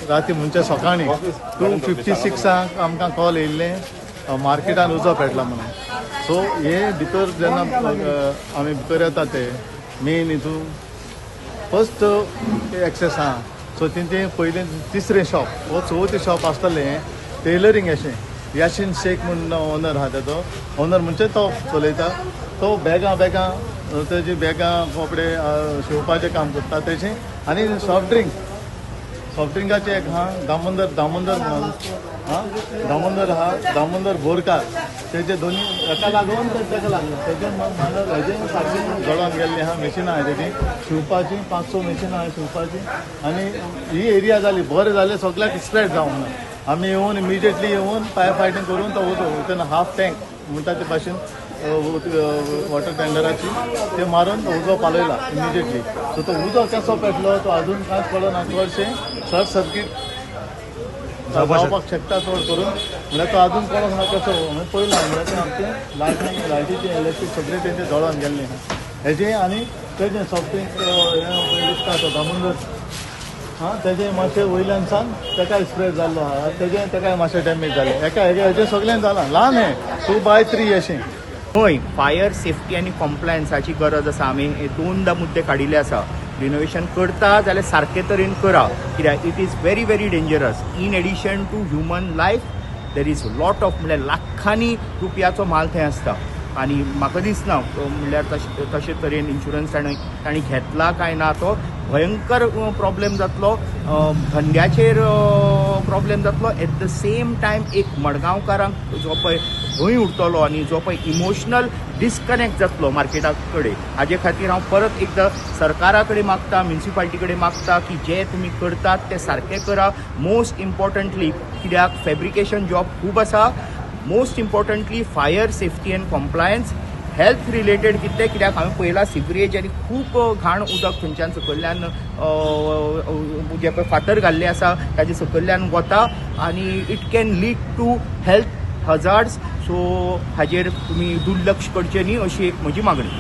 राती म्हणजे सकाळी 2:56 आमकां कॉल येयल्लें मार्केटान उजो पेटला म्हणून. सो हे भितर जेन्ना आमी भितर येता ते मेन हितून फर्स्ट एक्सेस आहा. सो तेंचें पयलें तिसरें शॉप वो चवथी शॉप आसतलें टेलरींग अशें याशीन शेख म्हणून ओनर आहा तेजो. ओनर म्हणजे तो चलयता. तो बॅगां तेजी बॅगां कपडे शिवपाचें काम करता तेजें. आनी सॉफ्ट ड्रिंकाचें एक आहा दामोदर म्हणून दामोदर आहा दामोदर बोरकार. तेजे दोनी एका लागून तेका लागला तेजे मांडर हेजें सारकें जोडोन गेल्लीं आहा. मेशिनां आहाय तेजीं शिवपाचीं 500 मेशिनां आहाय शिवपाचीं. आनी ही एरिया जाली बरें जालें सगळ्याक स्प्रेड जावंक ना. आमी येवन इमिजिएटली येवन फायर फायटींग करून तो उदो तेन्ना हाफ टँक म्हणटा ते भाशेन वॉटर टँडराची ते मारून तो उजो पालयला इमिजिएटली. सो तो उजो कसो पेटलो तो अजून कांयच कळना. चडशें शॉर्ट सर्कीट जावपाक शकता चड करून म्हणल्यार तो अजून कळोंक ना कसो पयलो म्हणल्यार ते आमचें लायटीचें इलेक्ट्रीक सगळें तेंचें जळोन गेल्लें आहा. हेजें आनी तेजें सॉफ्ट ड्रिंक दिसता तो दामोदर तेजें मातशें वयल्यान सान तेकाय स्प्रेड जाल्लो आहा. तेकाय मातशें डॅमेज जालें. हेजें सगळें जालां ल्हान हें 2x3 अशें. होय फायर सेफ्टी आनी कॉम्प्लायन्साची गरज आसा. आमी दोनदा मुद्दे काडिल्ले आसा. रिनोवेशन करता जाल्यार सारके तरेन करा कित्याक it is very very dangerous. In addition to human life there is lot of म्हणल्यार लाखांनी रुपयाचो माल थंय आसता. आनी म्हाका दिसना म्हणल्यार तशे तरेन इन्शुरन्स ताणी घेतला काय ना. तो भयंकर प्रॉब्लेम जातलो धंद्याचेर प्रॉब्लेम जातलो. एट द सेम टायम एक मडगांवकारांक जो पळय भंय उरतलो आनी जो पळय इमोशनल डिस्कनेक्ट जातलो मार्केटा कडेन. हाजे खातीर हांव परत एकदां सरकारा कडेन मागता म्युनिसिपालिटी कडेन मागता की जे तुमी करतात ते सारकें करा. मोस्ट इम्पॉर्टंटली कित्याक फॅब्रिकेशन जॉब खूब आसा. Most importantly fire safety end compliance health related कित्याक हांवें पळयलां सिवरेज आनी खूब घाण उदक थंयच्यान सकयल्यान जे पळय फातर घाल्ले आसा ताजे सकयल्यान वता आनी it can lead to health hazards. So हाजेर तुमी दुर्लक्ष करचें न्ही अशी एक म्हजी मागणी.